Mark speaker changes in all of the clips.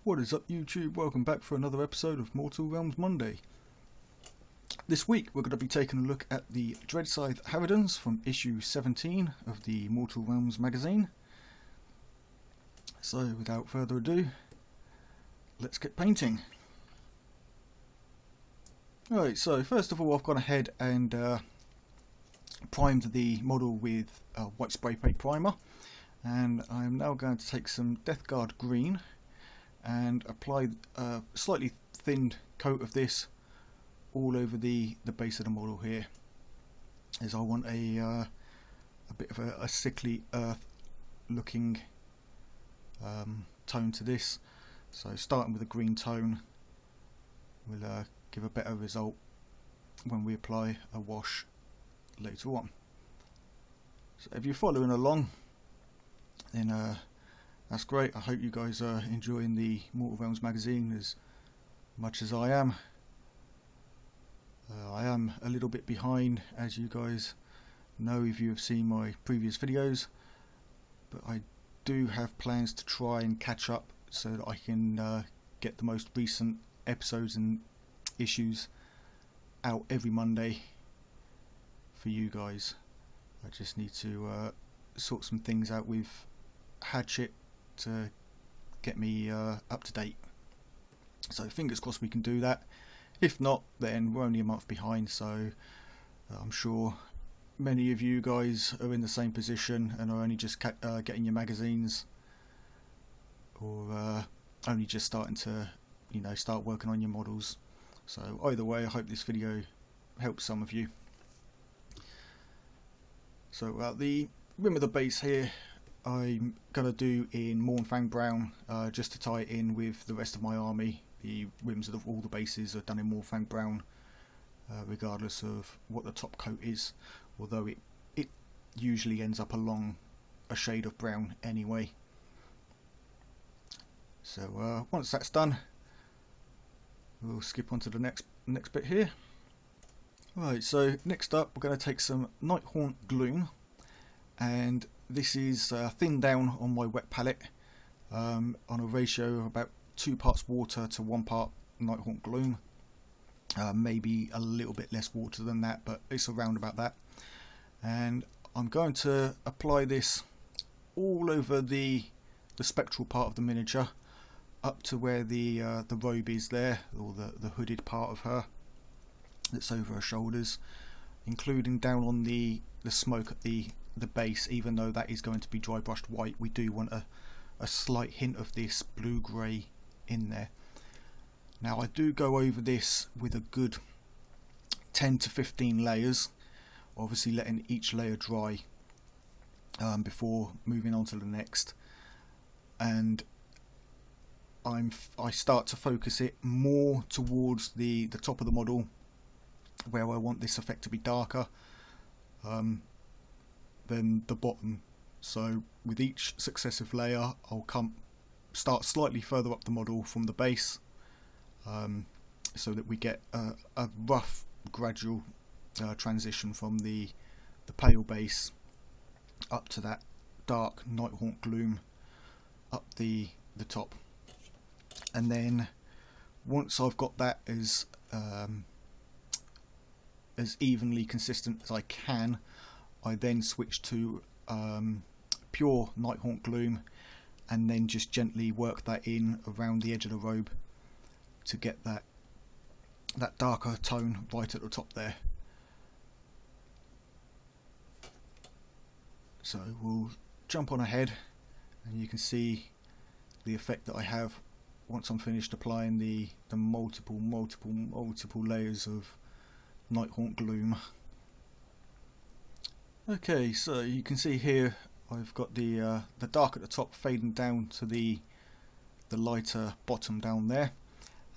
Speaker 1: What is up, YouTube? Welcome back for another episode of Mortal Realms Monday. This week we're going to be taking a look at the Dreadscyth Harridans from issue 17 of the Mortal Realms magazine. So without further ado, let's get painting. Alright, so first of all I've gone ahead and primed the model with a white spray paint primer, and I'm now going to take some Death Guard green and apply a slightly thinned coat of this all over the base of the model here, as I want a bit of a sickly earth looking tone to this. So starting with a green tone will give a better result when we apply a wash later on. So if you're following along, then that's great. I hope you guys are enjoying the Mortal Realms magazine as much as I am. I am a little bit behind, as you guys know if you have seen my previous videos, but I do have plans to try and catch up so that I can get the most recent episodes and issues out every Monday for you guys. I just need to sort some things out with Hatchet to get me up to date. So fingers crossed we can do that. If not, then we're only a month behind, so I'm sure many of you guys are in the same position and are only just getting your magazines, or only just starting to, start working on your models. So either way, I hope this video helps some of you. So the rim of the base here I'm going to do in Mournfang Brown, just to tie it in with the rest of my army. The rims of all the bases are done in Mournfang Brown, regardless of what the top coat is, although it usually ends up along a shade of brown anyway. So once that's done, we'll skip on to the next bit here. Right, so next up we're going to take some Nighthawk Gloom, and this is thinned down on my wet palette on a ratio of about 2 parts water to 1 part Nighthawk Gloom. Maybe a little bit less water than that, but it's around about that. And I'm going to apply this all over the spectral part of the miniature, up to where the robe is there, or the hooded part of her that's over her shoulders, including down on the smoke at the base. Even though that is going to be dry brushed white, we do want a slight hint of this blue grey in there. Now I do go over this with a good 10 to 15 layers, obviously letting each layer dry before moving on to the next, and I start to focus it more towards the top of the model, where I want this effect to be darker than the bottom. So with each successive layer I'll start slightly further up the model from the base, so that we get a rough gradual transition from the pale base up to that dark Nighthawk Gloom up the top. And then once I've got that as evenly consistent as I can, I then switch to pure Nighthawk Gloom, and then just gently work that in around the edge of the robe to get that darker tone right at the top there. So we'll jump on ahead, and you can see the effect that I have once I'm finished applying the multiple layers of Nighthawk Gloom. Okay, so you can see here I've got the dark at the top fading down to the lighter bottom down there,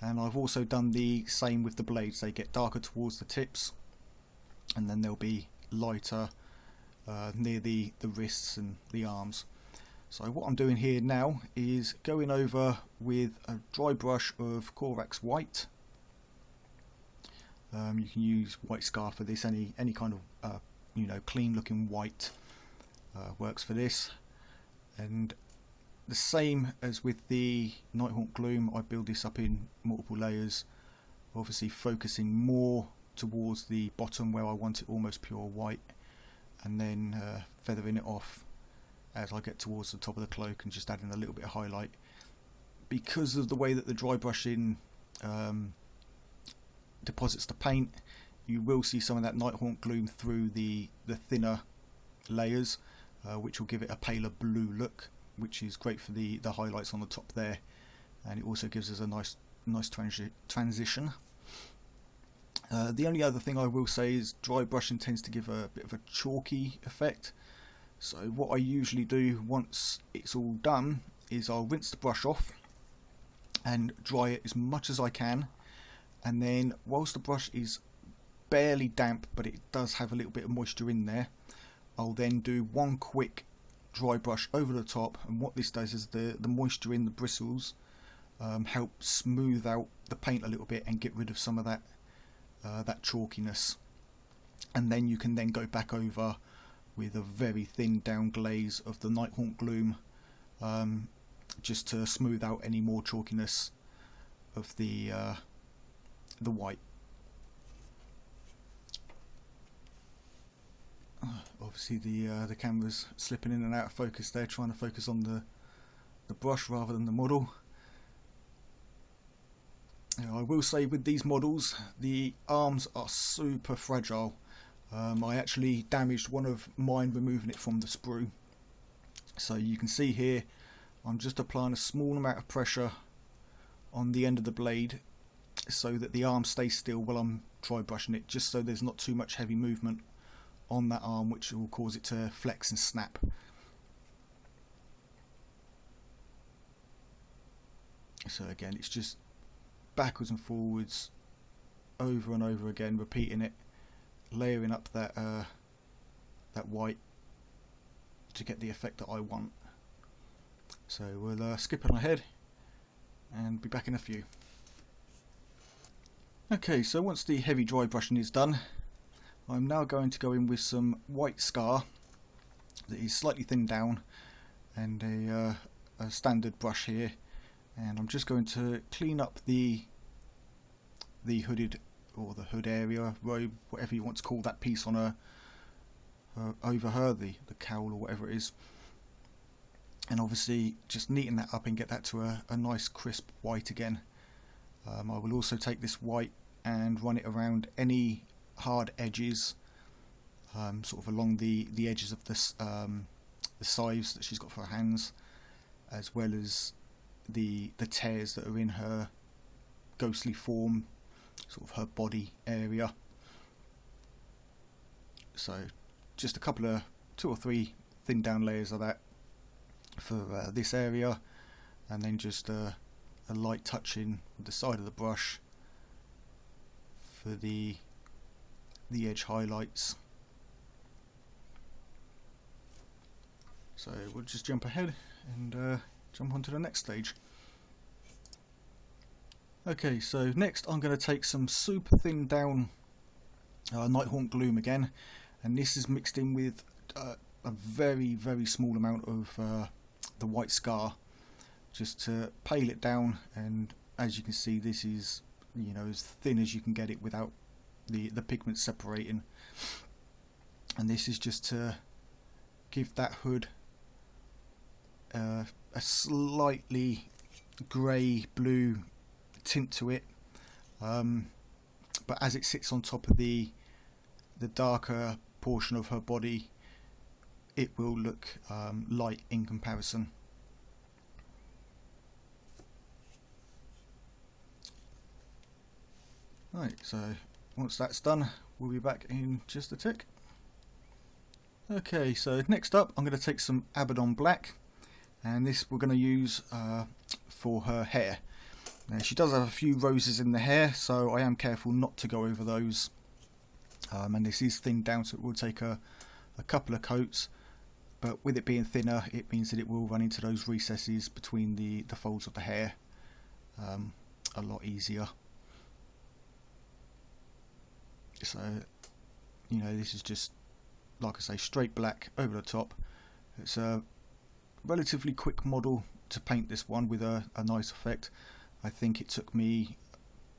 Speaker 1: and I've also done the same with the blades. They get darker towards the tips, and then they'll be lighter near the wrists and the arms. So what I'm doing here now is going over with a dry brush of Corax White. You can use white scarf for this, any kind of clean looking white works for this, and the same as with the Nighthawk Gloom, I build this up in multiple layers, obviously focusing more towards the bottom where I want it almost pure white, and then feathering it off as I get towards the top of the cloak and just adding a little bit of highlight. Because of the way that the dry brushing deposits the paint, you will see some of that Nighthawk Gloom through the thinner layers, which will give it a paler blue look, which is great for the highlights on the top there, and it also gives us a nice transition. The only other thing I will say is dry brushing tends to give a bit of a chalky effect. So what I usually do once it's all done is I'll rinse the brush off and dry it as much as I can, and then whilst the brush is barely damp but it does have a little bit of moisture in there, I'll then do one quick dry brush over the top, and what this does is the moisture in the bristles help smooth out the paint a little bit and get rid of some of that chalkiness, and then you can then go back over with a very thin down glaze of the Nighthawk Gloom, just to smooth out any more chalkiness of the white. Obviously the camera's slipping in and out of focus there, trying to focus on the brush rather than the model. Now, I will say with these models, the arms are super fragile. I actually damaged one of mine removing it from the sprue. So you can see here, I'm just applying a small amount of pressure on the end of the blade so that the arm stays still while I'm dry brushing it, just so there's not too much heavy movement on that arm, which will cause it to flex and snap. So again, it's just backwards and forwards, over and over again, repeating it, layering up that white to get the effect that I want. So we'll skip on ahead and be back in a few. Okay, so once the heavy dry brushing is done, I'm now going to go in with some white scar that is slightly thinned down, and a standard brush here, and I'm just going to clean up the hooded, or the hood area, robe, whatever you want to call that piece on her over her, the cowl or whatever it is, and obviously just neaten that up and get that to a nice crisp white again. I will also take this white and run it around any hard edges, sort of along the edges of this the scythes that she's got for her hands, as well as the tears that are in her ghostly form, sort of her body area. So just a couple of 2 or 3 thin down layers of that for this area, and then just a light touching with the side of the brush for the edge highlights. So we'll just jump ahead and jump on to the next stage. Okay, so next I'm going to take some super thin down Nighthawk Gloom again, and this is mixed in with a very small amount of the white scar, just to pale it down. And as you can see, this is, you know, as thin as you can get it without the pigment separating, and this is just to give that hood a slightly grey blue tint to it, but as it sits on top of the darker portion of her body, it will look light in comparison. Right, so once that's done, we'll be back in just a tick. Okay, so next up I'm going to take some Harridan black, and this we're going to use for her hair. Now, she does have a few roses in the hair, so I am careful not to go over those, and this is thinned down, so it will take a couple of coats, but with it being thinner, it means that it will run into those recesses between the folds of the hair a lot easier. So, you know, this is just, like I say, straight black over the top. It's a relatively quick model to paint this one with a nice effect. I think it took me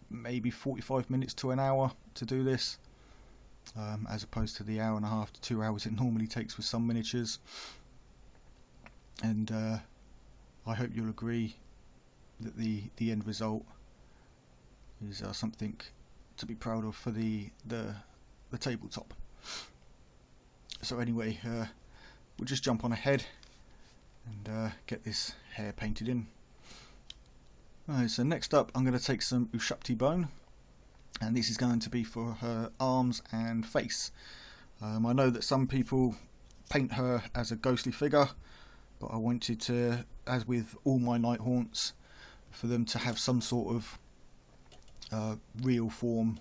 Speaker 1: maybe 45 minutes to an hour to do this, as opposed to the hour and a half to 2 hours it normally takes with some miniatures. And I hope you'll agree that the end result is something to be proud of for the tabletop. So anyway, we'll just jump on ahead and get this hair painted in. Alright, so next up I'm going to take some Ushapti bone, and this is going to be for her arms and face. I know that some people paint her as a ghostly figure, but I wanted to, as with all my Nighthaunts, for them to have some sort of real form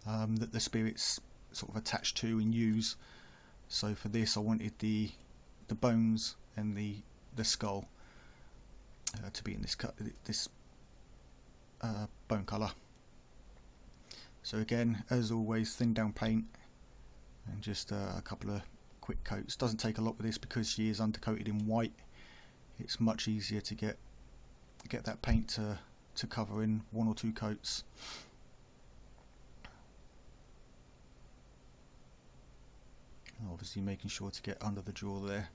Speaker 1: that the spirits sort of attach to and use. So for this I wanted the bones and the skull to be in this bone colour. So again, as always, thin down paint and just a couple of quick coats. Doesn't take a lot with this because she is undercoated in white. It's much easier to get that paint to cover in 1 or 2 coats. Obviously making sure to get under the jaw there.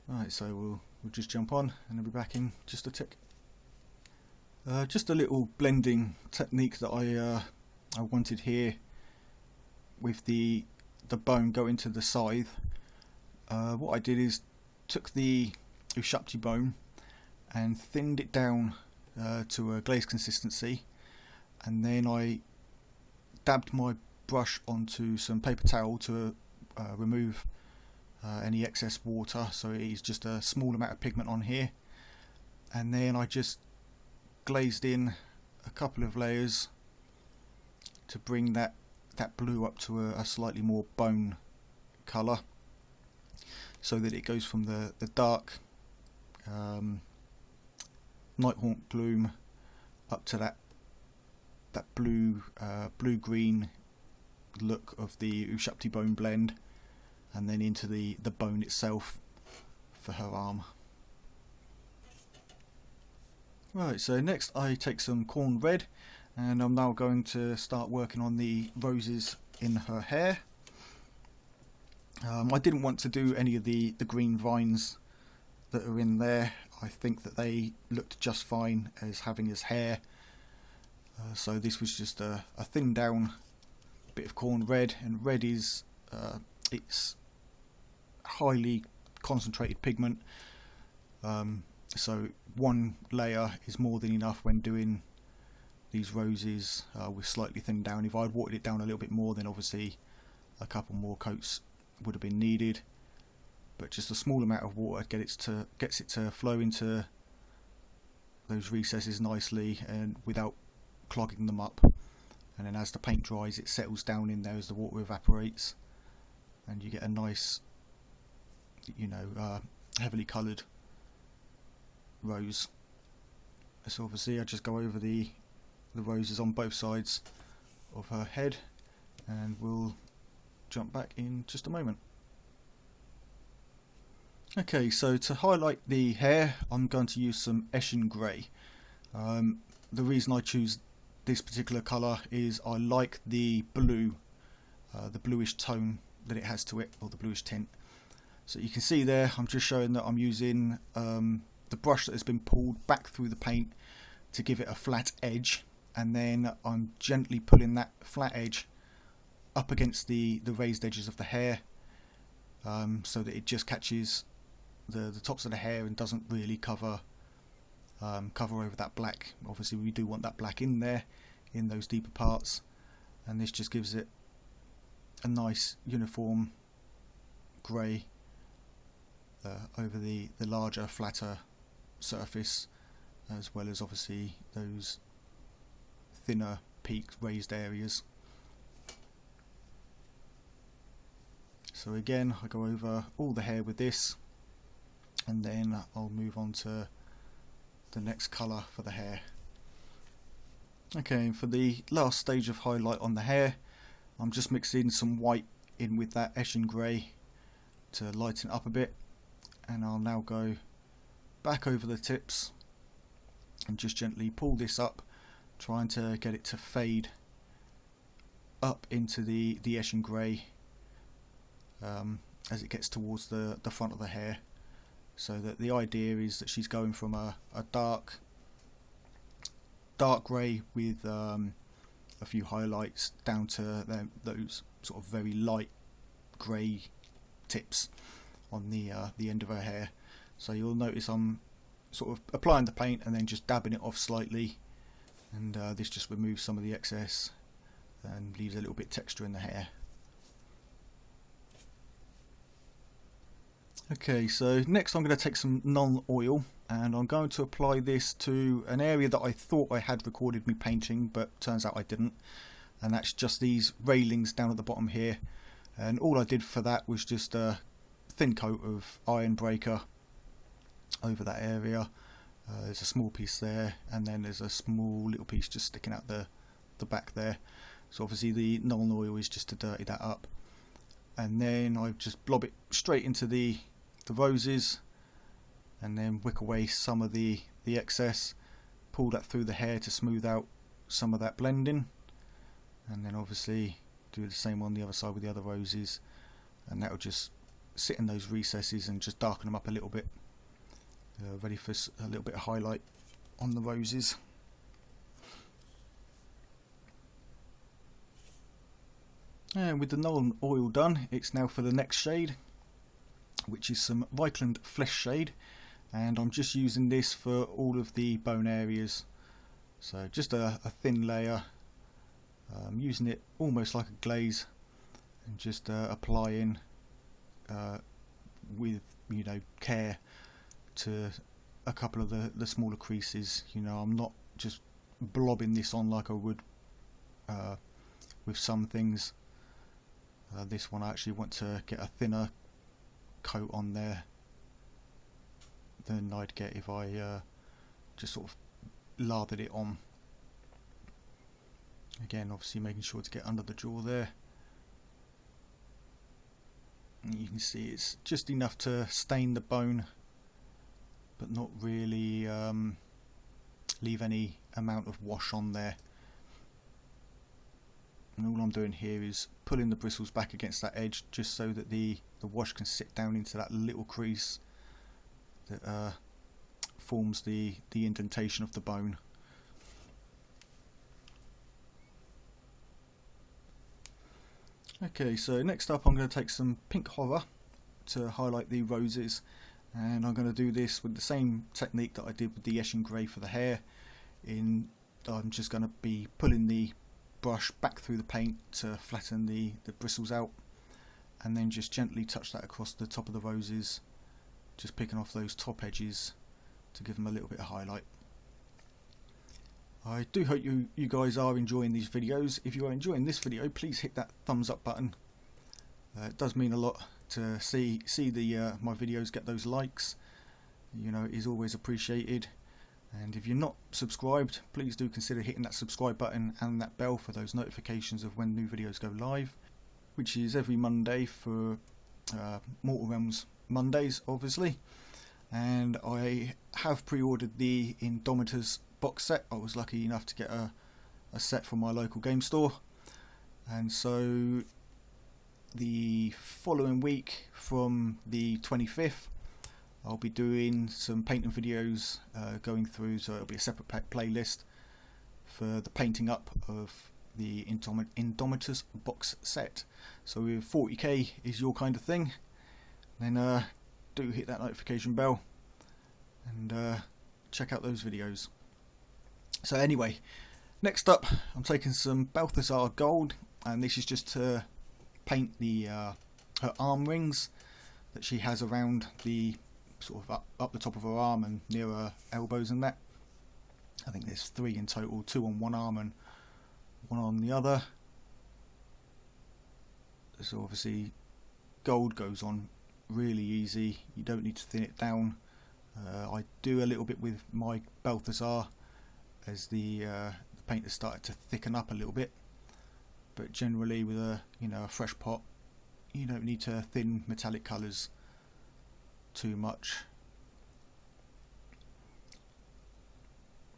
Speaker 1: Right, so we'll just jump on and I'll be back in just a tick. Just a little blending technique that I wanted here with the bone going to the scythe. What I did is took the Ushapti bone and thinned it down to a glaze consistency, and then I dabbed my brush onto some paper towel to remove any excess water, so it is just a small amount of pigment on here, and then I just glazed in a couple of layers to bring that blue up to a slightly more bone colour, so that it goes from the dark Nighthawk Gloom up to that blue-green look of the Ushapti bone blend, and then into the bone itself for her arm. Right, so next I take some corn red, and I'm now going to start working on the roses in her hair. I didn't want to do any of the green vines that are in there. I think that they looked just fine as having as hair, so this was just a thin down bit of corn red, and red is it's highly concentrated pigment, so one layer is more than enough when doing these roses with slightly thinned down. If I'd watered it down a little bit more, then obviously a couple more coats would have been needed, but just a small amount of water gets it to flow into those recesses nicely and without clogging them up. And then as the paint dries, it settles down in there as the water evaporates, and you get a nice, heavily coloured rose. So obviously I just go over the roses on both sides of her head, and we'll jump back in just a moment. Okay, so to highlight the hair, I'm going to use some Eshin Grey. The reason I choose this particular colour is I like the blue, the bluish tone that it has to it, or the bluish tint. So you can see there, I'm just showing that I'm using the brush that has been pulled back through the paint to give it a flat edge, and then I'm gently pulling that flat edge up against the raised edges of the hair, so that it just catches the tops of the hair and doesn't really cover over that black. Obviously we do want that black in there, in those deeper parts, and this just gives it a nice uniform grey over the larger, flatter surface, as well as obviously those thinner peaked raised areas. So again, I go over all the hair with this, and then I'll move on to the next colour for the hair. Okay, for the last stage of highlight on the hair, I'm just mixing some white in with that Eshin Grey to lighten it up a bit, and I'll now go back over the tips and just gently pull this up, trying to get it to fade up into the Eshin grey as it gets towards the front of the hair. So that the idea is that she's going from a dark grey with a few highlights down to those sort of very light grey tips on the end of her hair. So you'll notice I'm sort of applying the paint and then just dabbing it off slightly, and this just removes some of the excess and leaves a little bit texture in the hair. Okay, so next I'm going to take some Nonoil and I'm going to apply this to an area that I thought I had recorded me painting, but turns out I didn't, and that's just these railings down at the bottom here. And all I did for that was just a thin coat of iron breaker over that area. There's a small piece there, and then there's a small little piece just sticking out the back there. So obviously the Nonoil is just to dirty that up, and then I just blob it straight into the roses, and then wick away some of the excess, pull that through the hair to smooth out some of that blending, and then obviously do the same on the other side with the other roses, and that will just sit in those recesses and just darken them up a little bit, ready for a little bit of highlight on the roses. And with the Nonoil done, it's now for the next shade, which is some Reikland Flesh shade, and I'm just using this for all of the bone areas. So just a thin layer, using it almost like a glaze, and just applying with care to a couple of the smaller creases. I'm not just blobbing this on like I would with some things. This one I actually want to get a thinner coat on there than I'd get if I just sort of lathered it on. Again, obviously making sure to get under the jaw there. And you can see it's just enough to stain the bone, but not really leave any amount of wash on there. And all I'm doing here is pulling the bristles back against that edge, just so that the wash can sit down into that little crease that forms the indentation of the bone. Okay, so next up I'm going to take some pink horror to highlight the roses, and I'm going to do this with the same technique that I did with the Eshin grey for the hair. I'm just going to be pulling the brush back through the paint to flatten the bristles out, and then just gently touch that across the top of the roses, just picking off those top edges to give them a little bit of highlight. I do hope you guys are enjoying these videos. If you are enjoying this video, please hit that thumbs up button. It does mean a lot to see my videos get those likes. It is always appreciated. And if you're not subscribed, please do consider hitting that subscribe button and that bell for those notifications of when new videos go live, which is every Monday for Mortal Realms Mondays, obviously. And I have pre-ordered the Indomitors box set. I was lucky enough to get a set from my local game store, and so the following week from the 25th I'll be doing some painting videos going through, so it'll be a separate playlist for the painting up of the Indomitors box set. So if 40k is your kind of thing, then do hit that notification bell and check out those videos. So anyway, next up I'm taking some Balthasar gold, and this is just to paint her arm rings that she has around the sort of up the top of her arm and near her elbows and that. I think there's 3 in total, 2 on one arm and 1 on the other. So obviously gold goes on really easy, you don't need to thin it down. I do a little bit with my Balthasar as the paint has started to thicken up a little bit, but generally with a fresh pot you don't need to thin metallic colours too much.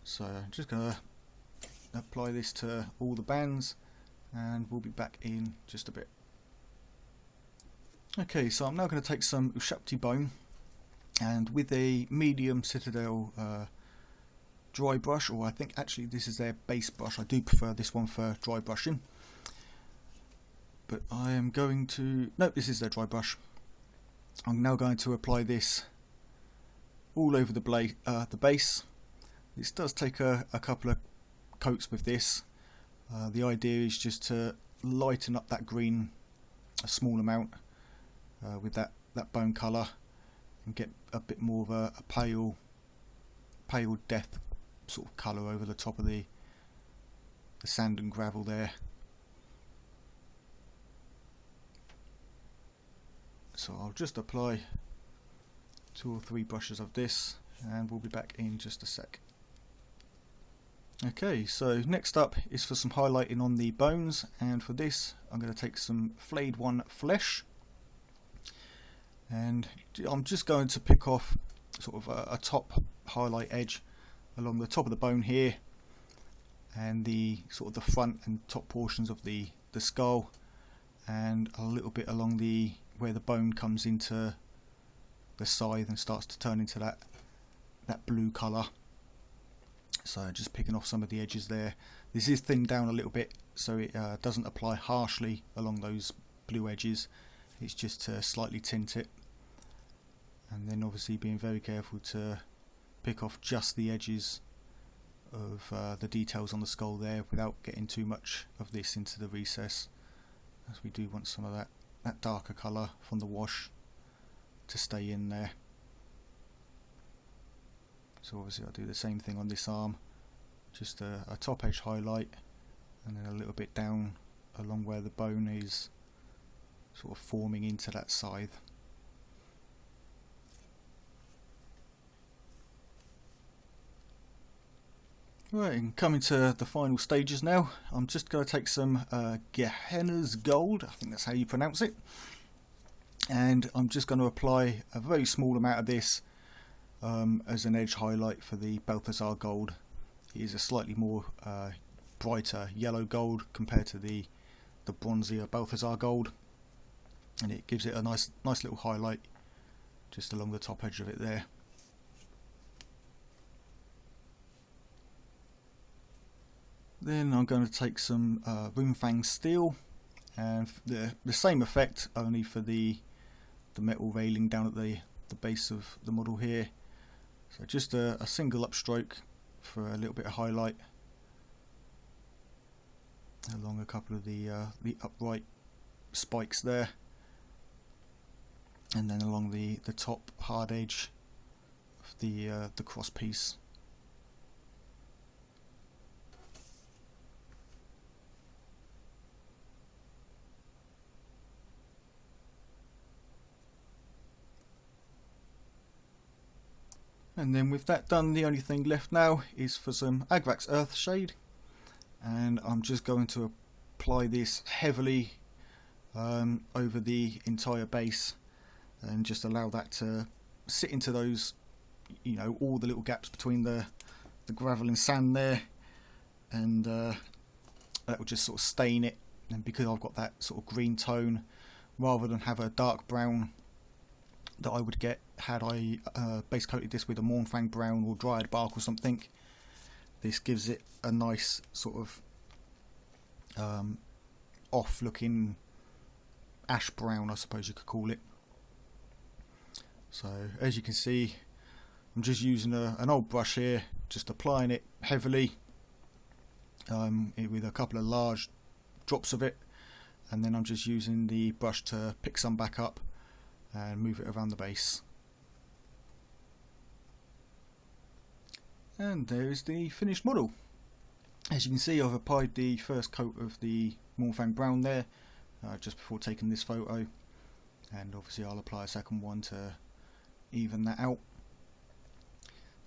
Speaker 1: So I'm just going to apply this to all the bands, and we'll be back in just a bit. Okay, so I'm now going to take some Ushapti bone, and with a medium Citadel dry brush, or I think actually this is their base brush, I do prefer this one for dry brushing, but I am going to, no, this is their dry brush. I'm now going to apply this all over the base. This does take a couple of coats with this. The idea is just to lighten up that green a small amount with that bone colour, and get a bit more of a pale death sort of colour over the top of the sand and gravel there. So I'll just apply 2 or 3 brushes of this, and we'll be back in just a sec. Okay, so next up is for some highlighting on the bones, and for this I'm going to take some Flayed One Flesh, and I'm just going to pick off sort of a top highlight edge along the top of the bone here, and the sort of the front and top portions of the skull, and a little bit along the where the bone comes into the scythe and starts to turn into that blue colour. So just picking off some of the edges there. This is thinned down a little bit, so it doesn't apply harshly along those blue edges. It's just to slightly tint it, and then obviously being very careful to pick off just the edges of the details on the skull there without getting too much of this into the recess, as we do want some of that darker colour from the wash to stay in there. So obviously I'll do the same thing on this arm, just a top edge highlight, and then a little bit down along where the bone is sort of forming into that scythe. Right, and coming to the final stages now, I'm just going to take some Gehenna's Gold, I think that's how you pronounce it, and I'm just going to apply a very small amount of this as an edge highlight for the Balthazar Gold. It is a slightly more brighter yellow gold compared to the bronzier Balthazar Gold, and it gives it a nice little highlight just along the top edge of it there. Then I'm going to take some Runefang Steel, and the same effect, only for the metal railing down at the base of the model here. So just a single upstroke for a little bit of highlight along a couple of the upright spikes there, and then along the top hard edge of the cross piece. And then with that done, the only thing left now is for some Agrax Earthshade, and I'm just going to apply this heavily over the entire base, and just allow that to sit into those, you know, all the little gaps between the gravel and sand there, and that will just sort of stain it. And because I've got that sort of green tone, rather than have a dark brown that I would get had I base coated this with a Mournfang brown or dried bark or something, this gives it a nice sort of off looking ash brown, I suppose you could call it. So as you can see, I'm just using an old brush here, just applying it heavily with a couple of large drops of it, and then I'm just using the brush to pick some back up and move it around the base. And there is the finished model. As you can see, I've applied the first coat of the Mournfang brown there just before taking this photo, and obviously I'll apply a second one to even that out.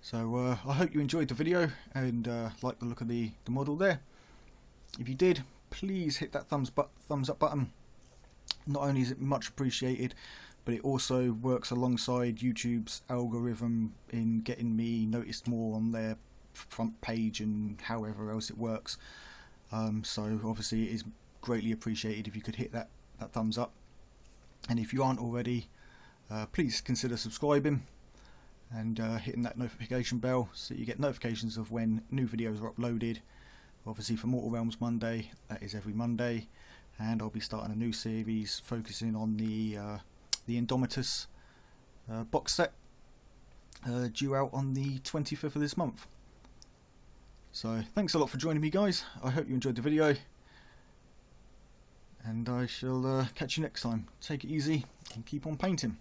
Speaker 1: So I hope you enjoyed the video and liked the look of the model there. If you did, please hit that thumbs up button. Not only is it much appreciated, but it also works alongside YouTube's algorithm in getting me noticed more on their front page and however else it works. So obviously it is greatly appreciated if you could hit that thumbs up, and if you aren't already, please consider subscribing and hitting that notification bell so you get notifications of when new videos are uploaded. Obviously for Mortal Realms Monday, that is every Monday, and I'll be starting a new series focusing on the Indomitus box set, due out on the 25th of this month. So thanks a lot for joining me, guys. I hope you enjoyed the video, and I shall catch you next time. Take it easy and keep on painting.